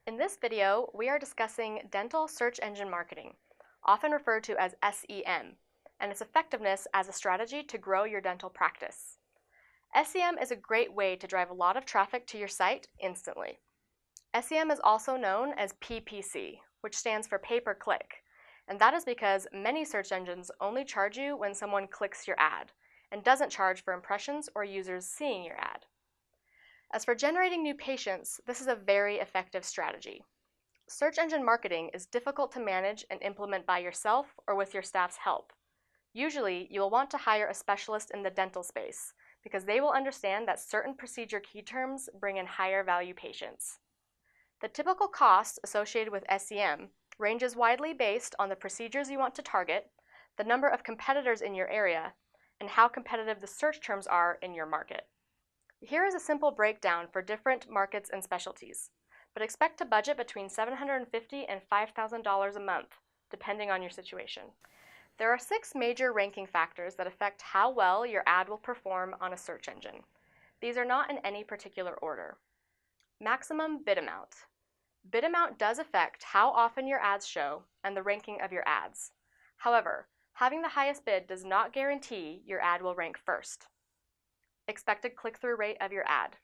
In this video, we are discussing dental search engine marketing, often referred to as SEM, and its effectiveness as a strategy to grow your dental practice. SEM is a great way to drive a lot of traffic to your site instantly. SEM is also known as PPC, which stands for pay-per-click, and that is because many search engines only charge you when someone clicks your ad, and doesn't charge for impressions or users seeing your ad. As for generating new patients, this is a very effective strategy. Search engine marketing is difficult to manage and implement by yourself or with your staff's help. Usually, you will want to hire a specialist in the dental space because they will understand that certain procedure key terms bring in higher value patients. The typical cost associated with SEM ranges widely based on the procedures you want to target, the number of competitors in your area, and how competitive the search terms are in your market. Here is a simple breakdown for different markets and specialties, but expect to budget between $750 and $5,000 a month, depending on your situation. There are 6 major ranking factors that affect how well your ad will perform on a search engine. These are not in any particular order. Maximum bid amount. Bid amount does affect how often your ads show and the ranking of your ads. However, having the highest bid does not guarantee your ad will rank first. Expected click-through rate of your ad.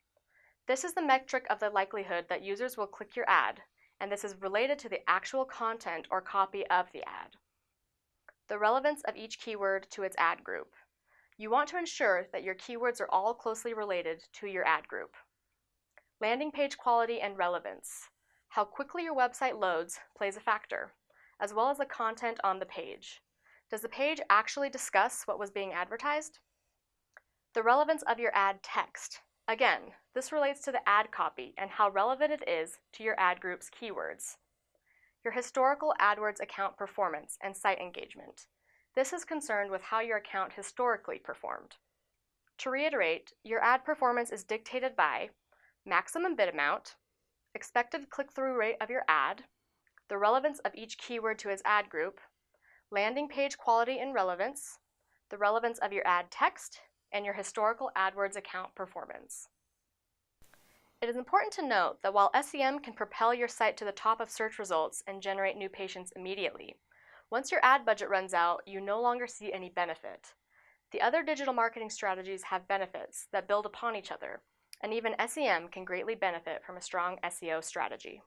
This is the metric of the likelihood that users will click your ad, and this is related to the actual content or copy of the ad. The relevance of each keyword to its ad group. You want to ensure that your keywords are all closely related to your ad group. Landing page quality and relevance. How quickly your website loads plays a factor, as well as the content on the page. Does the page actually discuss what was being advertised? The relevance of your ad text. Again, this relates to the ad copy and how relevant it is to your ad group's keywords. Your historical AdWords account performance and site engagement. This is concerned with how your account historically performed. To reiterate, your ad performance is dictated by maximum bid amount, expected click-through rate of your ad, the relevance of each keyword to its ad group, landing page quality and relevance, the relevance of your ad text, and your historical AdWords account performance. It is important to note that while SEM can propel your site to the top of search results and generate new patients immediately, once your ad budget runs out, you no longer see any benefit. The other digital marketing strategies have benefits that build upon each other, and even SEM can greatly benefit from a strong SEO strategy.